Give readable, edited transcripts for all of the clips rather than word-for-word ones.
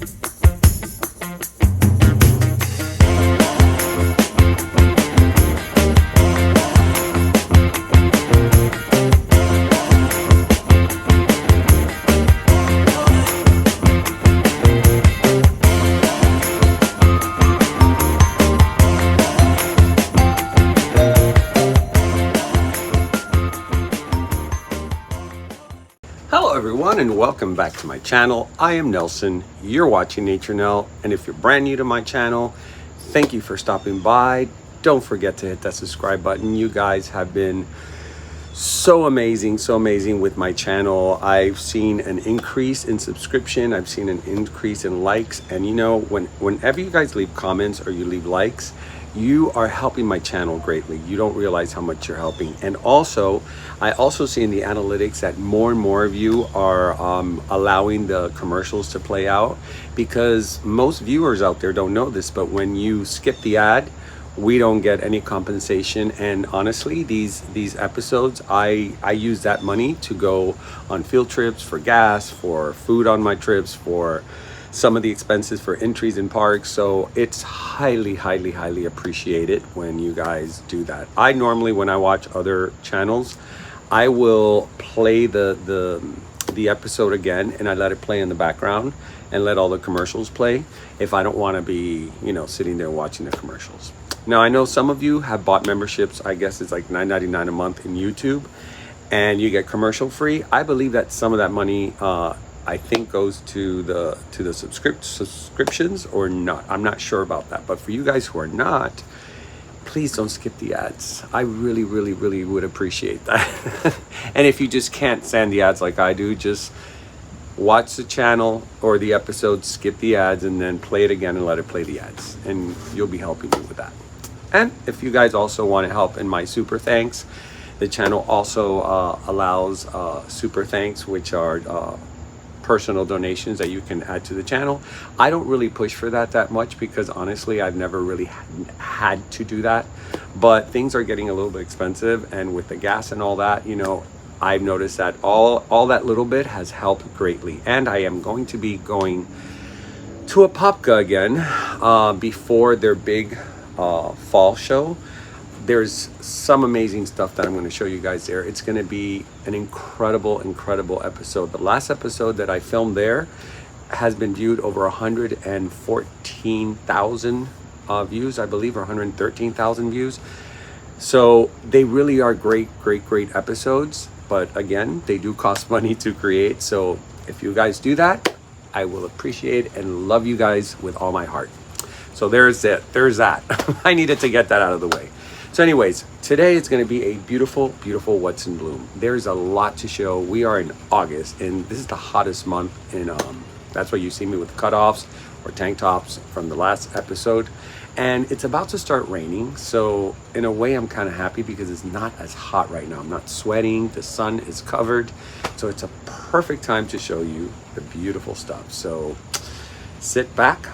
Hello everyone and welcome back to my channel. I am Nelson, you're watching Nature Nell, and if you're brand new to my channel, thank you for stopping by. Don't forget to hit that subscribe button. You guys have been so amazing with my channel. I've seen an increase in subscription, I've seen an increase in likes, and you know, whenever you guys leave comments or you leave likes, you are helping my channel greatly. You don't realize how much you're helping. And also, I also see in the analytics that more and more of you are allowing the commercials to play out, because most viewers out there don't know this, but when you skip the ad, we don't get any compensation. And honestly, these episodes, I use that money to go on field trips, for gas, for food on my trips, for some of the expenses for entries in parks. So it's highly appreciated when you guys do that. I normally, when I watch other channels, I will play the episode again, and I let it play in the background and let all the commercials play if I don't want to be, you know, sitting there watching the commercials. Now, I know some of you have bought memberships. I guess it's like $9.99 a month in YouTube, and you get commercial free. I believe that some of that money I think goes to the subscriptions or not. I'm not sure about that. But for you guys who are not, please don't skip the ads. I really would appreciate that. And if you just can't stand the ads like I do, just watch the channel or the episode, skip the ads, and then play it again and let it play the ads. And you'll be helping me with that. And if you guys also want to help in my super thanks, the channel also allows super thanks, which are personal donations that you can add to the channel. I don't really push for that much, because honestly, I've never really had to do that, but things are getting a little bit expensive, and with the gas and all that, you know, I've noticed that all that little bit has helped greatly. And I am going to be going to a Popka again before their big fall show. There's some amazing stuff that I'm going to show you guys there. It's going to be an incredible episode. The last episode that I filmed there has been viewed over 114,000 views, I believe, or 113,000 views. So they really are great episodes. But again, they do cost money to create. So if you guys do that, I will appreciate and love you guys with all my heart. So there's it. There's that. I needed to get that out of the way. So anyways, today it's going to be a beautiful what's in bloom. There's a lot to show. We are in August, and this is the hottest month in that's why you see me with cutoffs or tank tops from the last episode. And it's about to start raining, so in a way I'm kind of happy, because it's not as hot right now. I'm not sweating, the sun is covered, so it's a perfect time to show you the beautiful stuff. So sit back,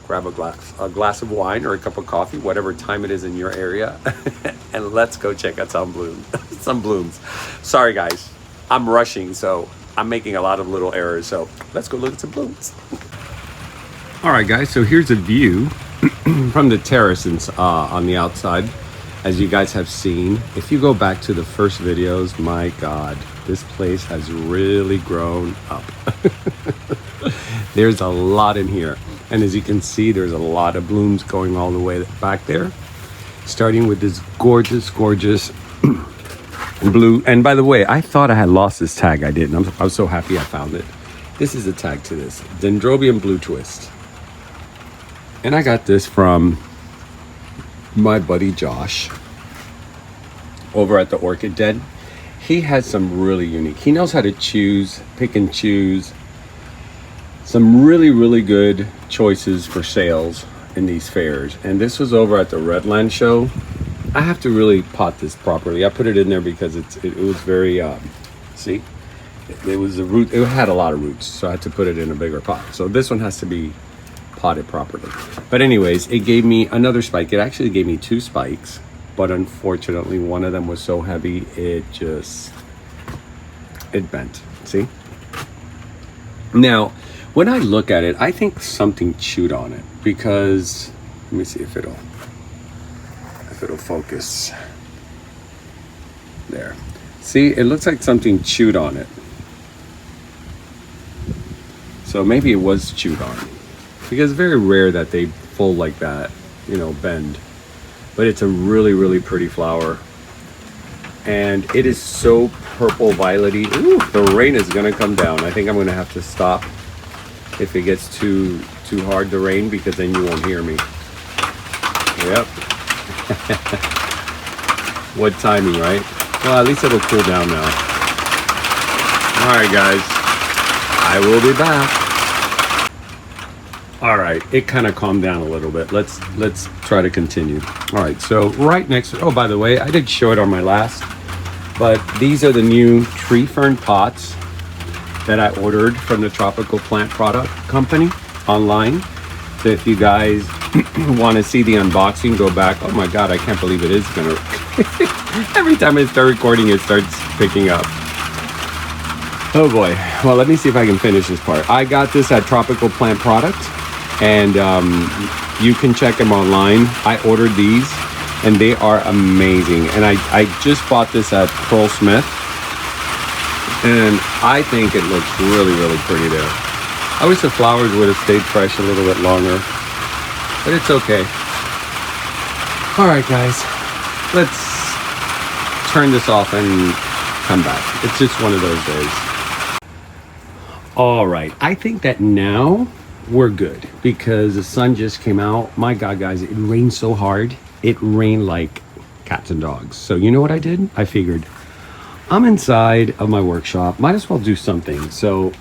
grab a glass of wine or a cup of coffee, whatever time it is in your area, and let's go check out some blooms. Sorry guys, I'm rushing, so I'm making a lot of little errors, so let's go look at some blooms. All right guys, so here's a view from the terraces on the outside. As you guys have seen, if you go back to the first videos, my God, this place has really grown up. There's a lot in here. And as you can see, there's a lot of blooms going all the way back there. Starting with this gorgeous blue. And by the way, I thought I had lost this tag. I didn't. I was so happy I found it. This is a tag to this. Dendrobium blue twist. And I got this from my buddy Josh over at the Orchid Den. He has some really unique. He knows how to pick and choose some really good choices for sales in these fairs. And this was over at the Redland show. I have to really pot this properly. I put it in there because it was very see, it was a root. It had a lot of roots, so I had to put it in a bigger pot. So this one has to be potted properly. But anyways, it gave me another spike. It actually gave me 2 spikes, but unfortunately one of them was so heavy it bent. See? Now, When I look at it, I think something chewed on it, because let me see if it'll focus. There. See, it looks like something chewed on it. So maybe it was chewed on, because it's very rare that they fold like that, you know, bend. But it's a really, really pretty flower. And it is so purple violety. Ooh, the rain is gonna come down. I think I'm gonna have to stop if it gets too hard to rain, because then you won't hear me. Yep. What timing, right? Well, at least it'll cool down now. All right, guys, I will be back. All right, it kind of calmed down a little bit. Let's try to continue. All right, so right next, oh, by the way, I did show it on my last, but these are the new tree fern pots that I ordered from the Tropical Plant Product Company online. So if you guys want to see the unboxing, go back. Oh my God, I can't believe it is gonna, every time I start recording, it starts picking up. Oh boy. Well, let me see if I can finish this part. I got this at Tropical Plant Product, and you can check them online. I ordered these and they are amazing. And I just bought this at Pearl Smith, and I think it looks really, really pretty there. I wish the flowers would have stayed fresh a little bit longer, but it's okay. All right, guys, let's turn this off and come back. It's just one of those days. All right, I think that now we're good, because the sun just came out. My God, guys, it rained so hard. It rained like cats and dogs. So you know what I did? I figured I'm inside of my workshop, might as well do something. So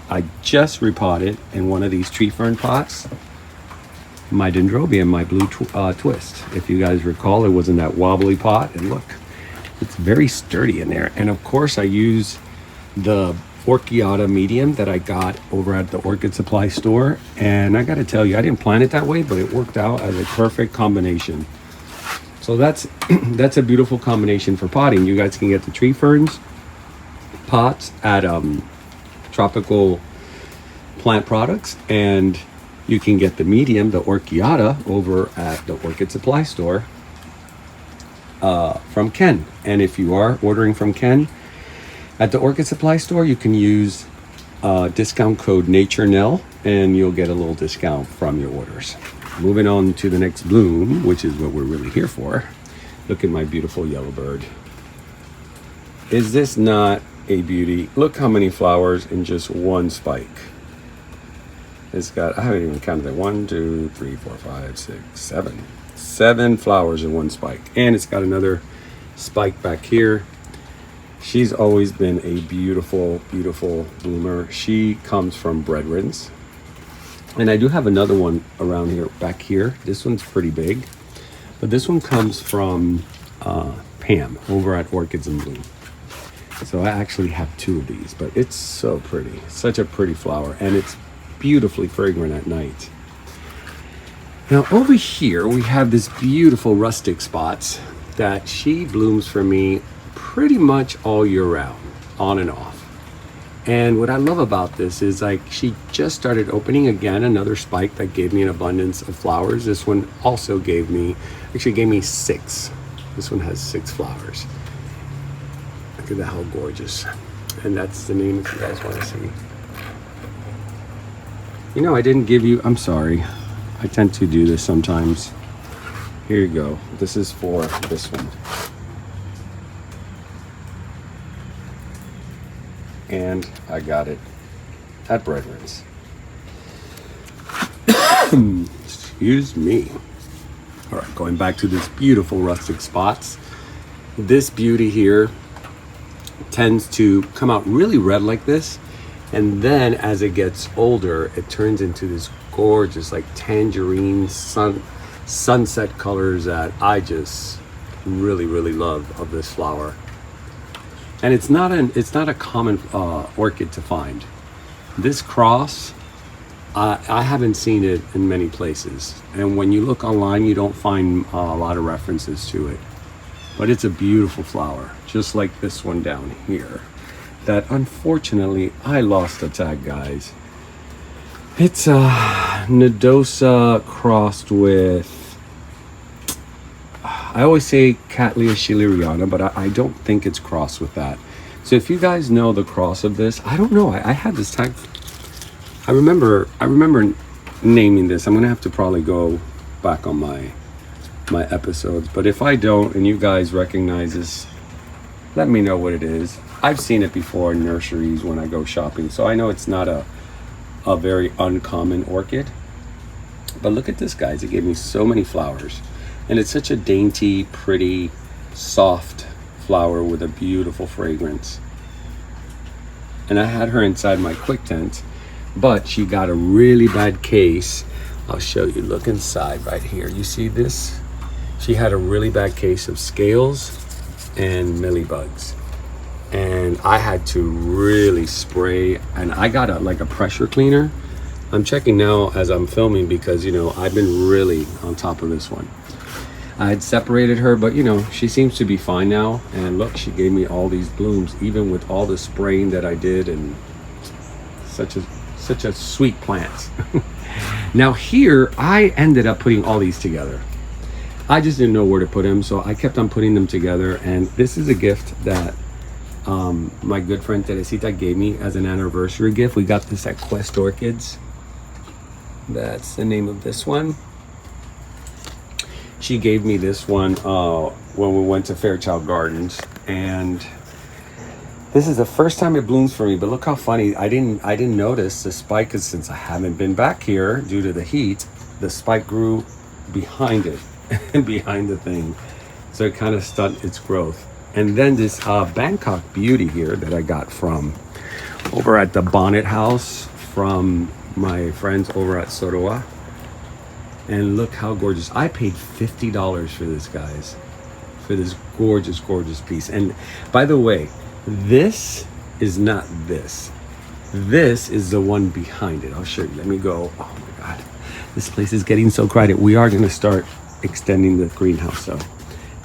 I just repotted in one of these tree fern pots my dendrobium, my blue twist. If you guys recall, it was in that wobbly pot, and look, it's very sturdy in there. And of course, I use the brachiata medium that I got over at the orchid supply store, and I got to tell you, I didn't plan it that way, but it worked out as a perfect combination. So that's that's a beautiful combination for potting. You guys can get the tree ferns pots at Tropical Plant Products, and you can get the medium, the orchiata, over at the orchid supply store from Ken. And if you are ordering from Ken at the orchid supply store, you can use discount code NatureNell, and you'll get a little discount from your orders. Moving on to the next bloom, which is what we're really here for. Look at my beautiful yellow bird. Is this not a beauty? Look how many flowers in just one spike. It's got, I haven't even counted that. 1, 2, 3, 4, 5, 6, 7. 7 flowers in one spike. And it's got another spike back here. She's always been a beautiful, beautiful bloomer. She comes from breadwinds. And I do have another one around here, back here. This one's pretty big. But this one comes from Pam over at Orchids in Bloom. So I actually have 2 of these, but it's so pretty. Such a pretty flower, and it's beautifully fragrant at night. Now over here, we have this beautiful rustic spots that she blooms for me pretty much all year round, on and off. And what I love about this is, like, she just started opening again, another spike that gave me an abundance of flowers. This one also gave me 6. This one has 6 flowers. Look at that, how gorgeous. And that's the name, if you guys want to see. You know, I didn't give you, I'm sorry. I tend to do this sometimes. Here you go. This is for this one. And I got it at Breadwin's. Excuse me. All right, going back to this beautiful rustic spots. This beauty here tends to come out really red like this, and then as it gets older, it turns into this gorgeous, like, tangerine sunset colors that I just really, really love of this flower. And it's not a common orchid to find. This cross, I haven't seen it in many places. And when you look online, you don't find a lot of references to it. But it's a beautiful flower, just like this one down here, that unfortunately I lost the tag, guys. It's Nodosa crossed with, I always say Cattleya schilleriana, but I don't think it's crossed with that. So if you guys know the cross of this, I don't know. I had this tag. I remember naming this. I'm gonna have to probably go back on my episodes. But if I don't and you guys recognize this, let me know what it is. I've seen it before in nurseries when I go shopping, so I know it's not a very uncommon orchid. But look at this, guys. It gave me so many flowers. And it's such a dainty, pretty, soft flower with a beautiful fragrance. And I had her inside my quick tent, but she got a really bad case. I'll show you. Look inside right here. You see this? She had a really bad case of scales and mealybugs. And I had to really spray, and I got like a pressure cleaner. I'm checking now as I'm filming because, you know, I've been really on top of this one. I had separated her, but you know, she seems to be fine now. And look, she gave me all these blooms, even with all the spraying that I did, and such a sweet plant. Now here, I ended up putting all these together. I just didn't know where to put them, so I kept on putting them together. And this is a gift that my good friend Teresita gave me as an anniversary gift. We got this at Quest Orchids. That's the name of this one. She gave me this one when we went to Fairchild Gardens, and this is the first time it blooms for me. But look how funny, I didn't notice the spike, because since I haven't been back here due to the heat, the spike grew behind it and behind the thing, so it kind of stunted its growth. And then this Bangkok Beauty here that I got from over at the Bonnet House from my friends over at Soroa. And look how gorgeous. I paid $50 for this, guys, for this gorgeous, gorgeous piece. And by the way, this is not this. This is the one behind it. I'll show you. Let me go. Oh my God. This place is getting so crowded. We are going to start extending the greenhouse. So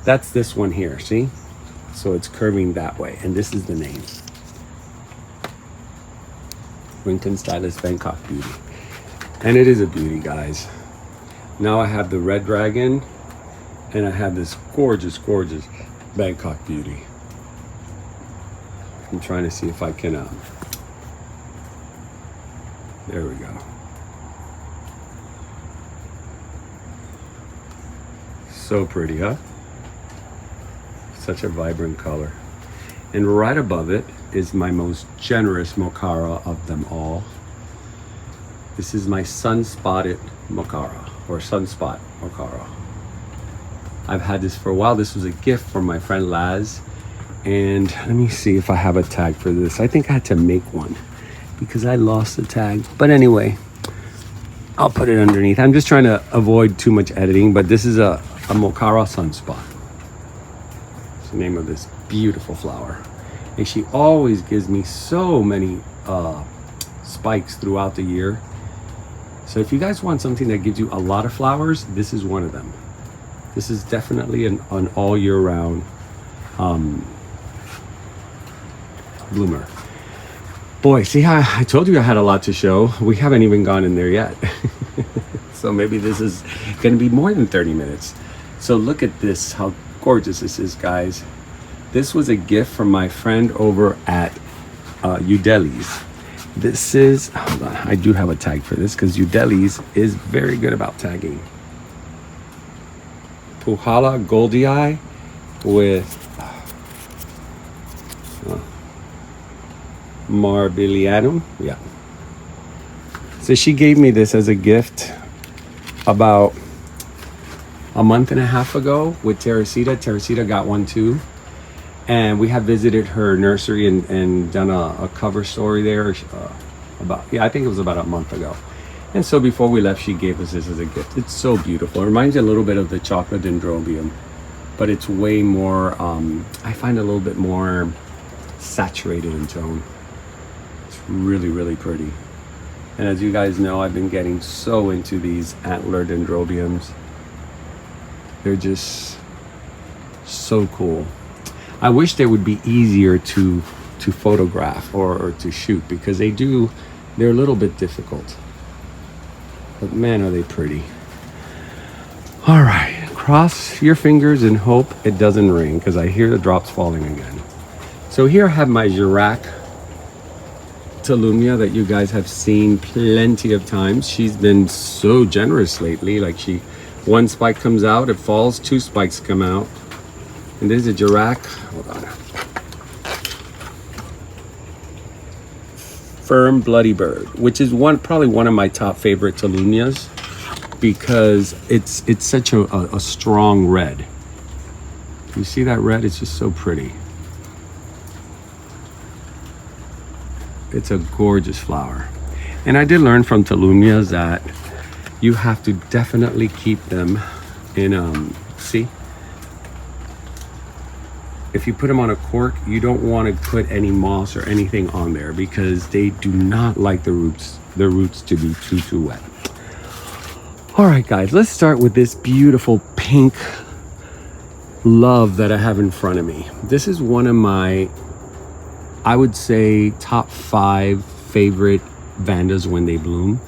that's this one here. See? So it's curving that way. And this is the name. Rincon Stylist Bangkok Beauty. And it is a beauty, guys. Now I have the red dragon, and I have this gorgeous, gorgeous Bangkok Beauty. I'm trying to see if I can, there we go. So pretty, huh? Such a vibrant color. And right above it is my most generous Mokara of them all. This is my sun-spotted Mokara, or sunspot Mokara. I've had this for a while. This was a gift from my friend Laz. And let me see if I have a tag for this. I think I had to make one because I lost the tag. But anyway, I'll put it underneath. I'm just trying to avoid too much editing, but this is a Mokara sunspot. It's the name of this beautiful flower. And she always gives me so many spikes throughout the year. So if you guys want something that gives you a lot of flowers, this is one of them. This is definitely an all year round bloomer. Boy, see how I told you I had a lot to show. We haven't even gone in there yet. So maybe this is going to be more than 30 minutes. So look at this, how gorgeous this is, guys. This was a gift from my friend over at Udeli's. This is, hold on, I do have a tag for this because Udeli's is very good about tagging. Puhala Goldie Eye with Marbilianum. Yeah. So she gave me this as a gift about a month and a half ago with Teresita. Teresita got one too. And we have visited her nursery and done a cover story there I think it was about a month ago. And so before we left, she gave us this as a gift. It's so beautiful. It reminds me a little bit of the chocolate dendrobium, but it's way more, I find a little bit more saturated in tone. It's really, really pretty. And as you guys know, I've been getting so into these antler dendrobiums. They're just so cool. I wish they would be easier to photograph or to shoot, because they're a little bit difficult. But man, are they pretty. All right, cross your fingers and hope it doesn't rain because I hear the drops falling again. So here I have my Girac Tolumnia that you guys have seen plenty of times. She's been so generous lately. Like one spike comes out, it falls, two spikes come out. And there's a Girac, hold on. Firm Bloody Bird, which is probably one of my top favorite Tolumnias because it's such a strong red. You see that red? It's just so pretty. It's a gorgeous flower. And I did learn from Tolumnias that you have to definitely keep them in, see? If you put them on a cork, you don't want to put any moss or anything on there because they do not like the roots to be too wet. All right, guys, let's start with this beautiful pink love that I have in front of me. This is one of my, I would say, top 5 favorite Vandas when they bloom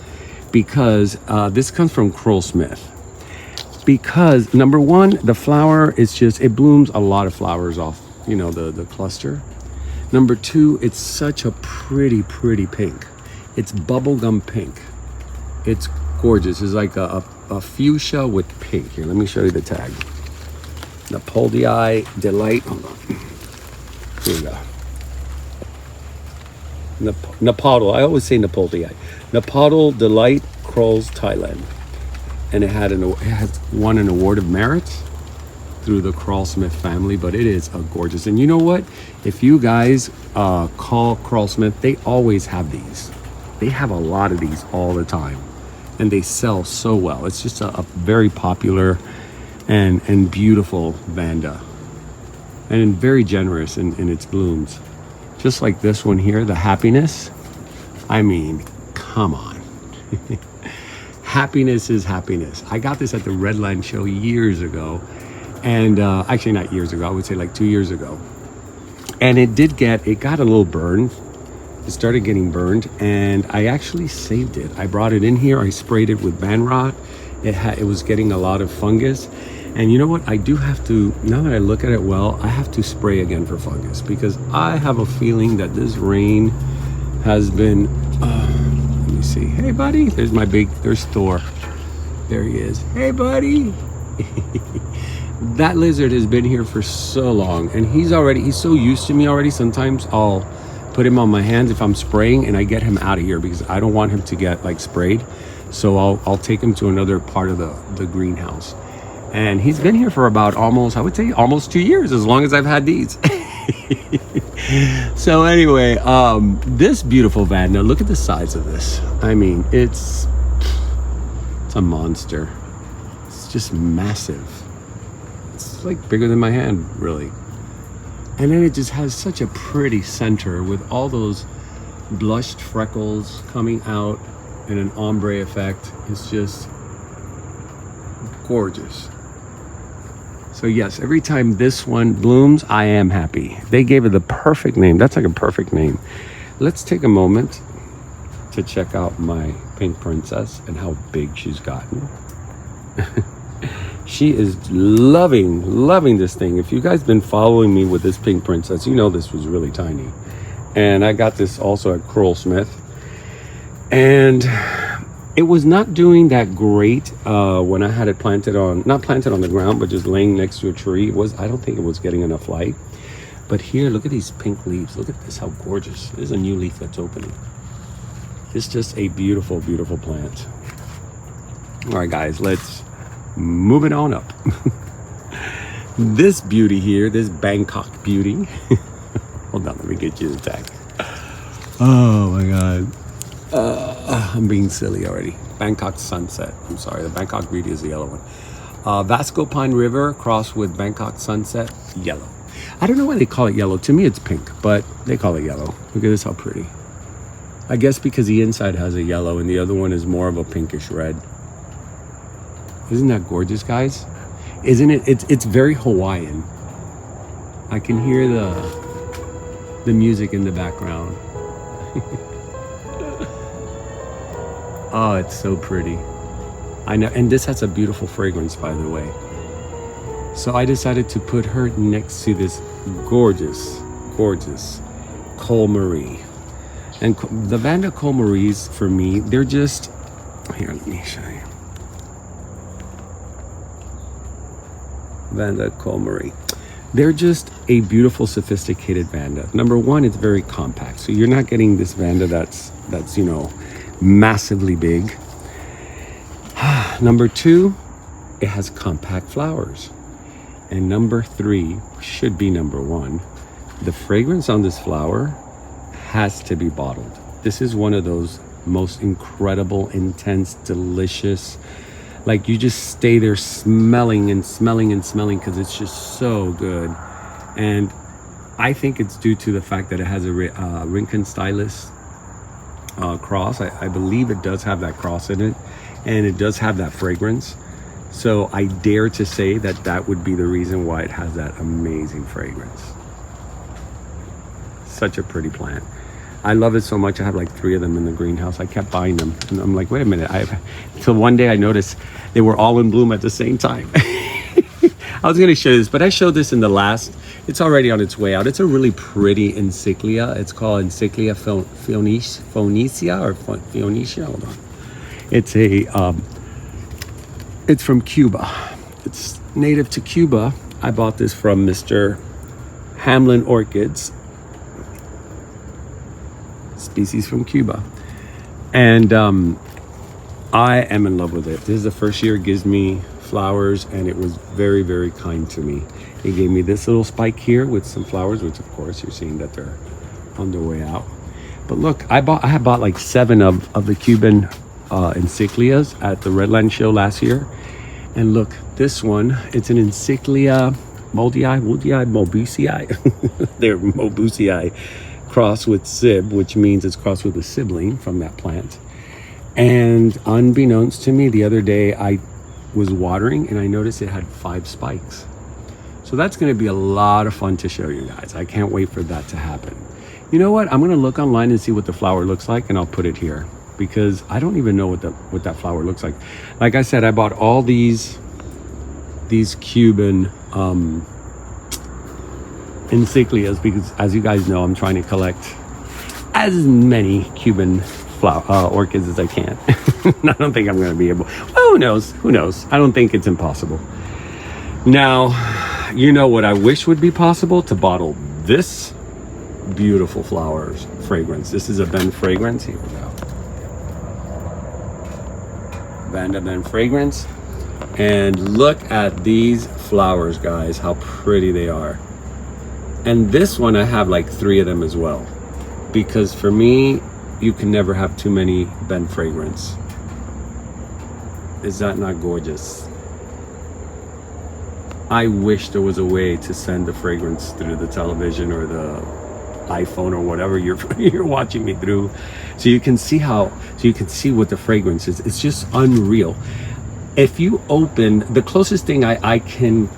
because this comes from Crowell Smith. Because number one, the flower is just, it blooms a lot of flowers off, you know, the cluster. Number two, it's such a pretty pink. It's bubblegum pink. It's gorgeous. It's like a fuchsia with pink. Here, let me show you the tag. Napoleon Delight. Hold on. Here we go. Napoleon. I always say Napoleon. Napoleon Delight, Crowell's, Thailand. And it has won an award of merit through the Crowell Smith family, but it is a gorgeous. And you know what? If you guys call Crowell Smith, they always have these. They have a lot of these all the time, and they sell so well. It's just a very popular and beautiful Vanda, and very generous in its blooms. Just like this one here, the Happiness. I mean, come on. Happiness is happiness. I got this at the Redline show years ago. And actually not years ago, I would say like 2 years ago. And it got a little burned. It started getting burned and I actually saved it. I brought it in here. I sprayed it with ban rot. It was getting a lot of fungus. And you know what? I do have to, now that I look at it well, I have to spray again for fungus because I have a feeling that this rain has been, let me see. Hey, buddy. There's Thor. There he is. Hey, buddy. That lizard has been here for so long and he's so used to me already. Sometimes I'll put him on my hands if I'm spraying and I get him out of here because I don't want him to get like sprayed. So I'll take him to another part of the greenhouse. And he's been here for about almost 2 years, as long as I've had these. So anyway, this beautiful Vanda, look at the size of this. I mean, it's a monster. It's just massive. It's like bigger than my hand, really. And then it just has such a pretty center with all those blushed freckles coming out in an ombre effect. It's just gorgeous. So yes, every time this one blooms, I am happy. They gave it the perfect name. That's like a perfect name. Let's take a moment to check out my pink princess and how big she's gotten. She is loving this thing. If you guys been following me with this pink princess, you know this was really tiny. And I got this also at Crowell Smith. And it was not doing that great when I had it not planted on the ground, but just laying next to a tree. I don't think it was getting enough light. But here, look at these pink leaves. Look at this, how gorgeous. There's a new leaf that's opening. It's just a beautiful, beautiful plant. All right, guys, let's move it on up. This beauty here, this Bangkok beauty. Hold on, let me get you the tag. Oh my God. I'm being silly already. Bangkok Sunset. I'm sorry, the Bangkok beauty is the yellow one. Vasco Pine River crossed with Bangkok Sunset, yellow. I don't know why they call it yellow. To me, it's pink, but they call it yellow. Look at this, how pretty. I guess because the inside has a yellow and the other one is more of a pinkish red. Isn't that gorgeous, guys? Isn't it? It's very Hawaiian. I can hear the music in the background. Oh, it's so pretty. I know, and this has a beautiful fragrance, by the way. So I decided to put her next to this gorgeous, gorgeous Col Marie. And the Vanda Col Maries, for me, they're just, here, let me show you. Vanda Col Marie. They're just a beautiful, sophisticated Vanda. Number one, it's very compact. So you're not getting this Vanda that's you know, massively big. Number two, it has compact flowers. And number three, should be number one, the fragrance on this flower has to be bottled. This is one of those most incredible, intense, delicious, like you just stay there smelling and smelling and smelling because it's just so good. And I think it's due to the fact that it has a Rincon Stylus cross. I believe it does have that cross in it, and it does have that fragrance. So I dare to say that that would be the reason why it has that amazing fragrance. Such a pretty plant. I love it so much. I have like 3 of them in the greenhouse. I kept buying them, and I'm like, wait a minute. Until one day I noticed they were all in bloom at the same time. I was going to show this, but I showed this in the last. It's already on its way out. It's a really pretty encyclia. It's called Encyclia Phoenicia or Phoenicia. Hold on. It's a. It's from Cuba. It's native to Cuba. I bought this from Mr. Hamlin Orchids. Species from Cuba. And I am in love with it. This is the first year it gives me flowers, and it was very, very kind to me. It gave me this little spike here with some flowers, which of course you're seeing that they're on their way out. But look, I had bought like 7 of the Cuban encyclias at the Redland show last year. And look, this one, it's an encyclia Mobusii. They're Mobusii crossed with Sib, which means it's crossed with a sibling from that plant. And unbeknownst to me, the other day I was watering and I noticed it had 5 spikes. So that's going to be a lot of fun to show you guys. I can't wait for that to happen. You know what? I'm going to look online and see what the flower looks like, and I'll put it here because I don't even know what that flower looks like. Like I said, I bought all these Cuban encyclias because, as you guys know, I'm trying to collect as many Cuban orchids as I can. I don't think I'm going to be able. Well, who knows? I don't think it's impossible. Now, you know what I wish would be possible? To bottle this beautiful flowers fragrance. This is a Ben fragrance. Here we go. Vanda Ben fragrance. And look at these flowers, guys, how pretty they are. And this one, I have like 3 of them as well, because for me, you can never have too many Ben fragrance. Is that not gorgeous? I wish there was a way to send the fragrance through the television or the iPhone or whatever you're watching me through, so you can see what the fragrance is. It's just unreal. If you open, the closest thing I can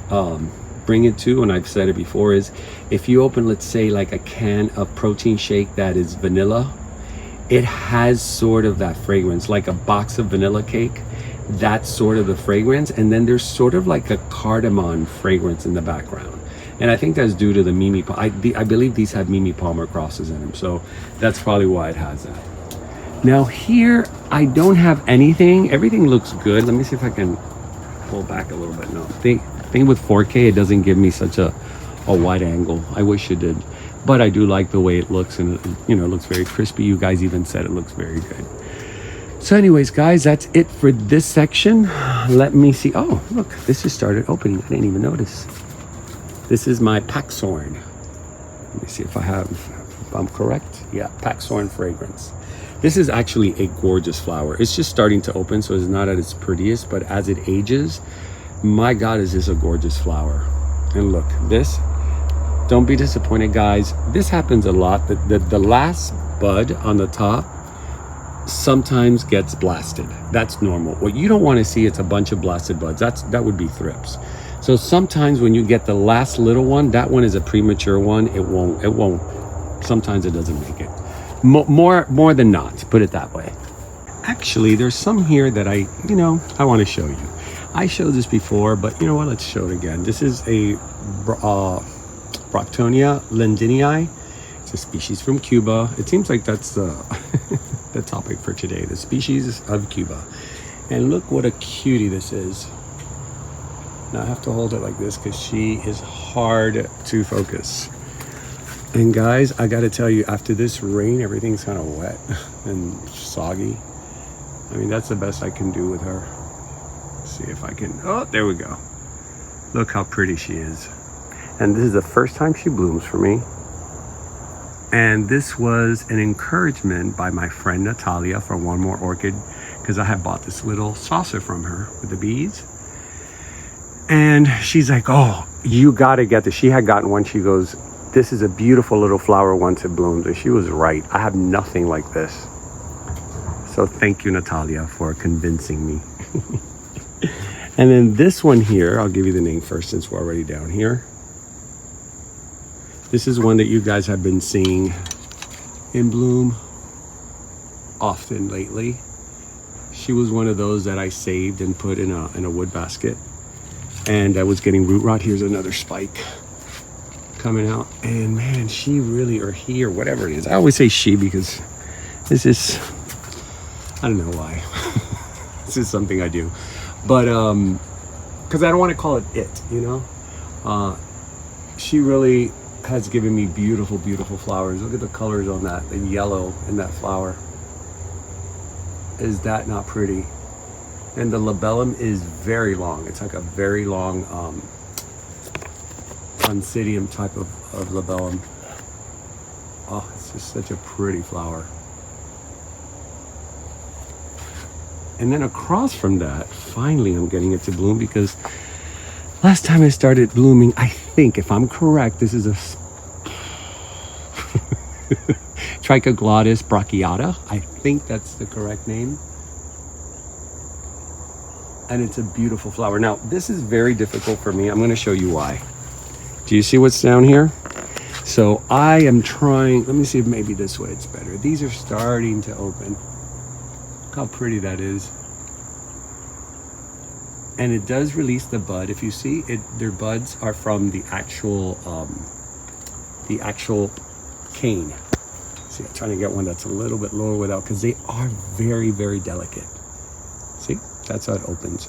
bring it to, and I've said it before, is if you open, let's say, like a can of protein shake that is vanilla, it has sort of that fragrance, like a box of vanilla cake. That's sort of the fragrance, and then there's sort of like a cardamom fragrance in the background, and I think that's due to the Mimi. I believe these have Mimi Palmer crosses in them, so that's probably why it has that. Now here, I don't have anything. Everything looks good. Let me see if I can pull back a little bit. No, thing with 4K, it doesn't give me such a wide angle. I wish it did, but I do like the way it looks, and it looks very crispy. You guys even said it looks very good. So anyways, guys, that's it for this section. Let me see. Oh, look, this just started opening. I didn't even notice. This is my Paxorn. Let me see if I'm correct. Yeah, Paxorn fragrance. This is actually a gorgeous flower. It's just starting to open, so it's not at its prettiest, but as it ages, my God, is this a gorgeous flower. And look, this, don't be disappointed, guys. This happens a lot. The last bud on the top sometimes gets blasted. That's normal. What you don't want to see, it's a bunch of blasted buds. That would be thrips. So sometimes when you get the last little one, that one is a premature one. It won't. Sometimes it doesn't make it. More than not, put it that way. actually, there's some here that I want to show you. I showed this before, but you know what? Let's show it again. This is a Proctonia lindini. It's a species from Cuba. It seems like that's the the topic for today, the species of Cuba. And look what a cutie this is. Now I have to hold it like this because she is hard to focus. And guys, I gotta tell you, after this rain, everything's kind of wet and soggy. I mean, that's the best I can do with her. Let's see if I can, oh, there we go. Look how pretty she is. And this is the first time she blooms for me. And this was an encouragement by my friend Natalia for one more orchid, because I had bought this little saucer from her with the bees. And she's like, oh, you gotta get this. She had gotten one. She goes, this is a beautiful little flower once it blooms. And she was right. I have nothing like this. So thank you, Natalia, for convincing me. And then this one here, I'll give you the name first since we're already down here. This is one that you guys have been seeing in bloom often lately. She was one of those that I saved and put in a wood basket. And I was getting root rot. Here's another spike coming out. And man, she really, or he, or whatever it is. I always say she because this is, I don't know why. This is something I do. But, because I don't want to call it it, you know? She really has given me beautiful, beautiful flowers. Look at the colors on that, the yellow in that flower. Is that not pretty? And the labellum is very long. It's like a very long oncidium type of labellum. Oh, it's just such a pretty flower. And then across from that, finally I'm getting it to bloom, because last time it started blooming, I think, if I'm correct, this is a Trichoglottis brachiata. I think that's the correct name. And it's a beautiful flower. Now, this is very difficult for me. I'm going to show you why. Do you see what's down here? So I am trying, let me see if maybe this way it's better. These are starting to open. Look how pretty that is. And it does release the bud. If you see it, their buds are from the actual cane. See, I'm trying to get one that's a little bit lower without, because they are very, very delicate. See, that's how it opens.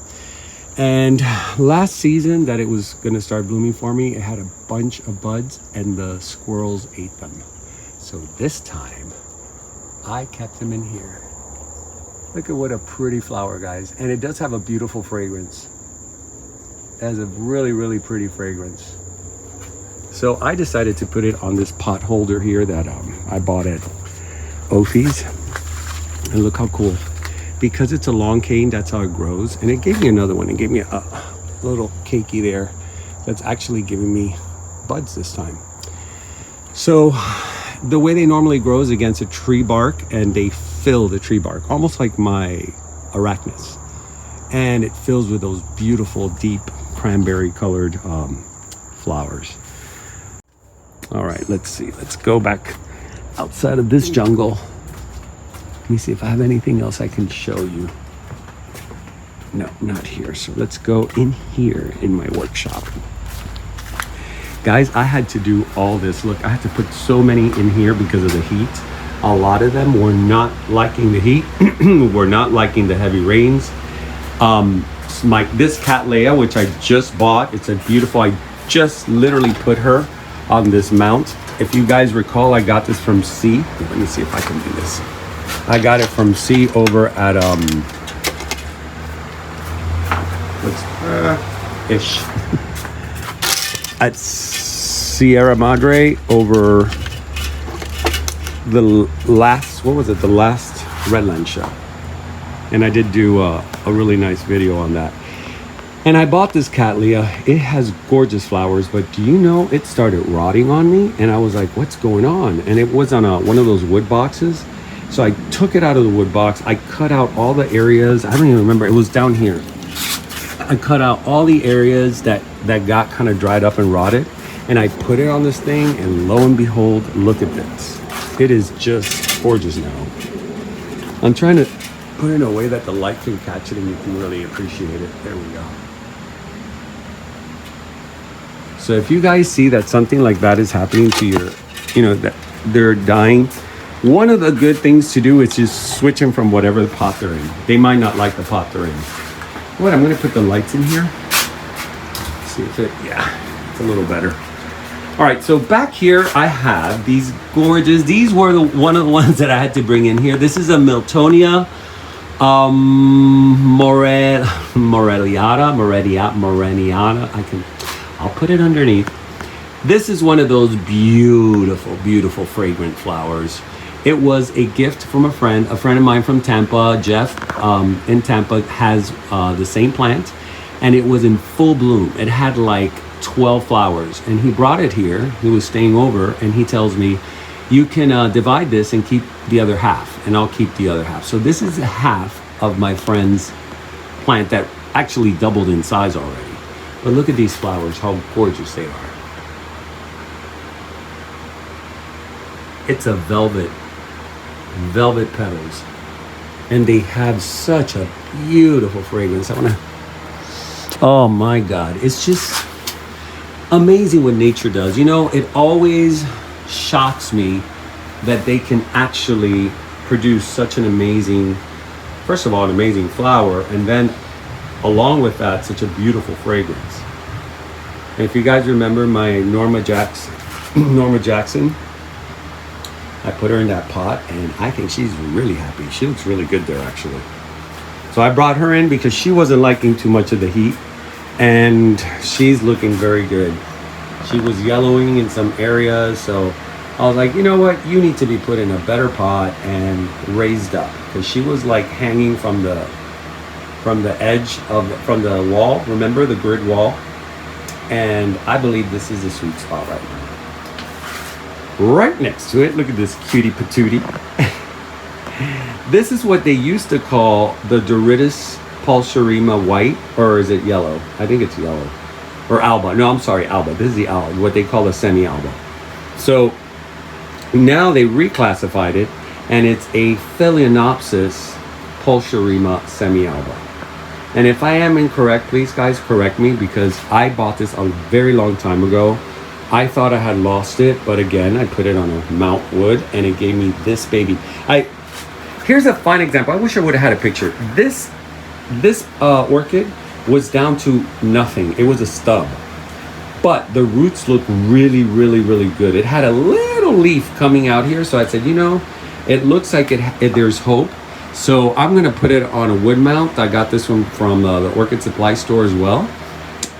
And last season that it was going to start blooming for me, it had a bunch of buds and the squirrels ate them. So this time I kept them in here. Look at what a pretty flower, guys. And it does have a beautiful fragrance. It has a really, really pretty fragrance. So I decided to put it on this pot holder here that I bought at Ophi's. And look how cool. Because it's a long cane, that's how it grows. And it gave me another one. It gave me a little cakey there that's actually giving me buds this time. So the way they normally grow is against a tree bark, and they fill the tree bark, almost like my arachnis. And it fills with those beautiful, deep cranberry colored flowers. All right, let's see. Let's go back outside of this jungle. Let me see if I have anything else I can show you. No, not here. So let's go in here in my workshop. Guys, I had to do all this. Look, I had to put so many in here because of the heat. A lot of them were not liking the heat, were not liking the heavy rains. This Cattleya, which I just bought, it's a beautiful, I just literally put her on this mount. If you guys recall, I got this from C. Let me see if I can do this. I got it from C over at at Sierra Madre over the last, what was it, the last Redland show. And I did do a really nice video on that. And I bought this Cattleya. It has gorgeous flowers, but do you know it started rotting on me? And I was like, what's going on? And it was on one of those wood boxes. So I took it out of the wood box. I cut out all the areas. I don't even remember. It was down here. I cut out all the areas that got kind of dried up and rotted. And I put it on this thing, and lo and behold, look at this. It is just gorgeous now. I'm trying to put it in a way that the light can catch it and you can really appreciate it. There we go. So if you guys see that something like that is happening to your, that they're dying, one of the good things to do is just switch them from whatever the pot they're in. They might not like the pot they're in. What, I'm gonna put the lights in here. See if it's a little better. All right, so back here I have these gorgeous, these were one of the ones that I had to bring in here. This is a miltonia morelliana. I'll put it underneath. This is one of those beautiful, beautiful fragrant flowers. It was a gift from a friend of mine from Tampa, Jeff, in Tampa, has the same plant, and it was in full bloom. It had like 12 flowers, and he brought it here. He was staying over, and he tells me, you can divide this and keep the other half, and I'll keep the other half. So this is half of my friend's plant that actually doubled in size already. But look at these flowers, how gorgeous they are. It's a velvet petals, and they have such a beautiful fragrance. Oh my God, it's just amazing what nature does. It always shocks me that they can actually produce such an amazing, first of all, an amazing flower, and then along with that, such a beautiful fragrance. And if you guys remember my Norma Jackson, I put her in that pot, and I think she's really happy. She looks really good there, actually. So I brought her in because she wasn't liking too much of the heat, and she's looking very good. She was yellowing in some areas, so I was like, you know what? You need to be put in a better pot and raised up, because she was like hanging from the edge from the wall. Remember the grid wall? And I believe this is a sweet spot right now. Right next to it, look at this cutie patootie. This is what they used to call the Doridus pulcherrima white, or is it yellow? I think it's yellow. Or alba. No, I'm sorry, alba. This is the alba, what they call a semi-alba. So now they reclassified it, and it's a Phalaenopsis pulcherrima semi-alba. And if I am incorrect, please guys correct me, because I bought this a very long time ago. I thought I had lost it, but again, I put it on a Mount Wood, and it gave me this baby. Here's a fine example. I wish I would have had a picture. This orchid was down to nothing. It was a stub, but the roots look really, really, really good. It had a little leaf coming out here, so I said, it looks like there's hope. So I'm gonna put it on a wood mount. I got this one from the orchid supply store as well.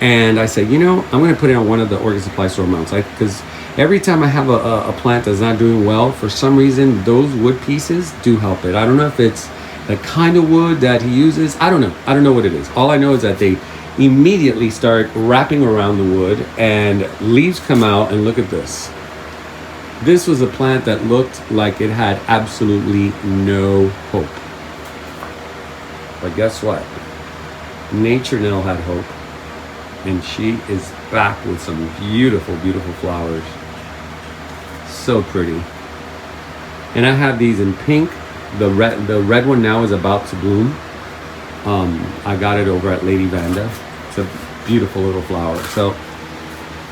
And I said, I'm gonna put it on one of the orchid supply store mounts, because every time I have a plant that's not doing well, for some reason, those wood pieces do help it. I don't know if it's the kind of wood that he uses. I don't know what it is. All I know is that they immediately start wrapping around the wood, and leaves come out, and look at this. This was a plant that looked like it had absolutely no hope. But guess what? Nature Nell had hope, and she is back with some beautiful, beautiful flowers. So pretty. And I have these in pink. The red one now is about to bloom. I got it over at Lady Vanda. It's a beautiful little flower. So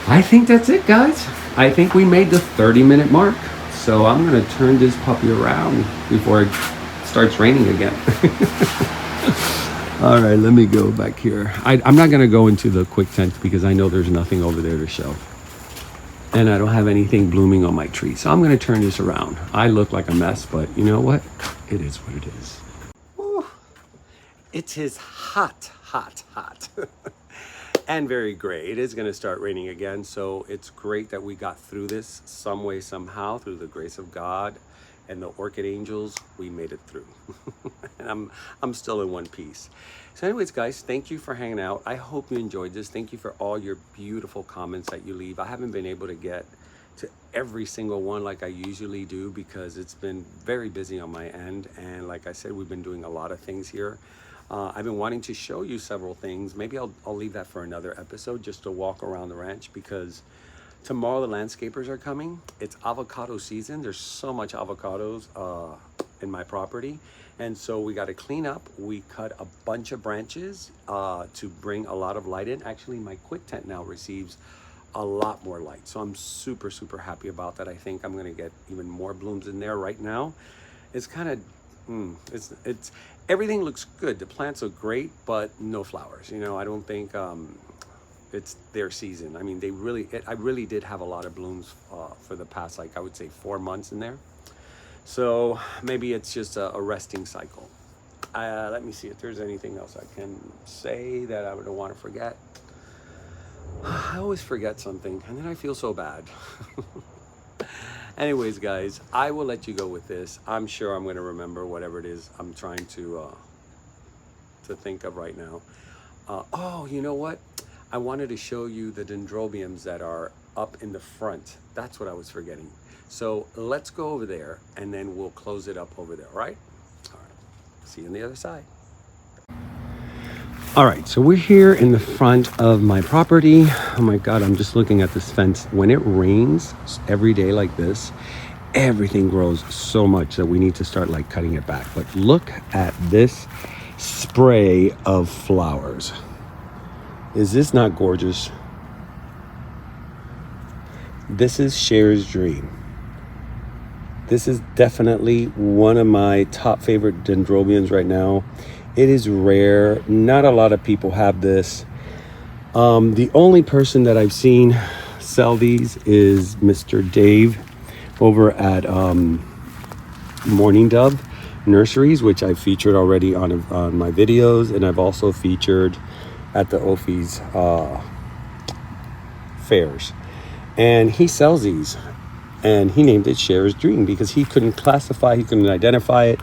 I think that's it, guys. I think we made the 30-minute mark. So I'm gonna turn this puppy around before it starts raining again. All right, let me go back here. I'm not gonna go into the quick tent because I know there's nothing over there to show. And I don't have anything blooming on my tree. So I'm gonna turn this around. I look like a mess, but you know what? It is what it is. Woo. It is hot, hot, hot. And very gray. It is gonna start raining again. So it's great that we got through this some way, somehow, through the grace of God and the orchid angels. We made it through. And I'm still in one piece. So anyways, guys, thank you for hanging out. I hope you enjoyed this. Thank you for all your beautiful comments that you leave. I haven't been able to get to every single one like I usually do because it's been very busy on my end. And like I said, we've been doing a lot of things here. I've been wanting to show you several things. Maybe I'll leave that for another episode, just to walk around the ranch, because tomorrow the landscapers are coming. It's avocado season. There's so much avocados. in my property. And so we got to clean up. We cut a bunch of branches to bring a lot of light in. Actually, my quick tent now receives a lot more light. So I'm super, super happy about that. I think I'm going to get even more blooms in there right now. It's kind of, it's everything looks good. The plants look great, but no flowers. You know, I don't think it's their season. I mean, I really did have a lot of blooms for the past, like I would say 4 months in there. So maybe it's just a resting cycle. Let me see if there's anything else I can say that I would want to forget. I always forget something and then I feel so bad. Anyways, guys, I will let you go with this. I'm sure I'm going to remember whatever it is I'm trying to think of right now. Oh, you know what? I wanted to show you the dendrobiums that are up in the front. That's what I was forgetting. So let's go over there and then we'll close it up over there, all right? All right. See you on the other side. All right, so we're here in the front of my property. Oh my God, I'm just looking at this fence. When it rains every day like this, everything grows so much that we need to start like cutting it back. But look at this spray of flowers. Is this not gorgeous? This is Cher's dream. This is definitely one of my top favorite dendrobiums right now. It is rare. Not a lot of people have this. The only person that I've seen sell these is Mr. Dave over at Morning Dove Nurseries, which I've featured already on my videos, and I've also featured at the Ophi's fairs. And he sells these, and he named it Cher's Dream because he couldn't classify, he couldn't identify it.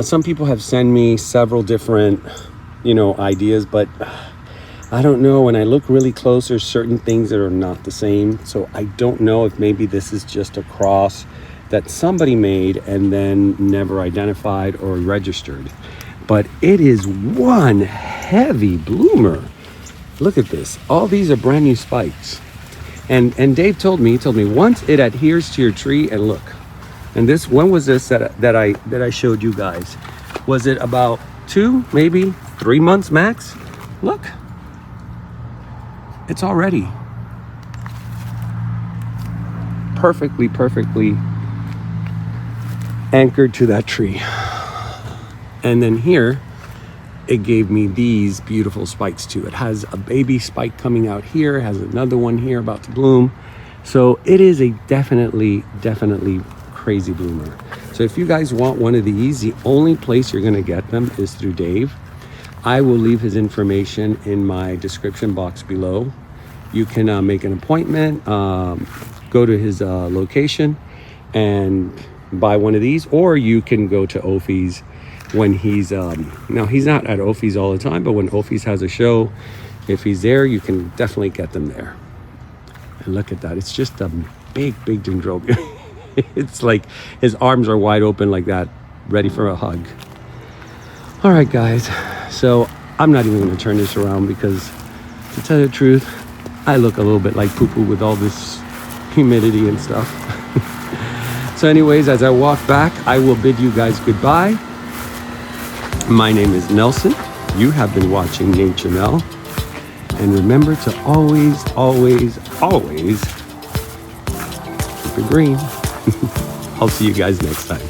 Some people have sent me several different, ideas, but I don't know. When I look really close, there's certain things that are not the same. So I don't know if maybe this is just a cross that somebody made and then never identified or registered. But it is one heavy bloomer. Look at this. All these are brand new spikes. And Dave told me once it adheres to your tree, and look. And this, when was this that I showed you guys? Was it about 2, maybe 3 months max? Look, it's already perfectly anchored to that tree. And then here, it gave me these beautiful spikes too. It has a baby spike coming out here, has another one here about to bloom. So it is a definitely crazy bloomer. So if you guys want one of these, the only place you're gonna get them is through Dave. I will leave his information in my description box below. You can make an appointment, go to his location and buy one of these, or you can go to Ophi's when he's now he's not at Ophi's all the time, but when Ophi's has a show, if he's there, you can definitely get them there. And look at that, it's just a big dendrobium. It's like his arms are wide open like that, ready for a hug. All right, guys, so I'm not even going to turn this around because, to tell you the truth, I look a little bit like poo-poo with all this humidity and stuff. So anyways, as I walk back, I will bid you guys goodbye. My name is Nelson. You have been watching Nature Nell. And remember to always keep it green. I'll see you guys next time.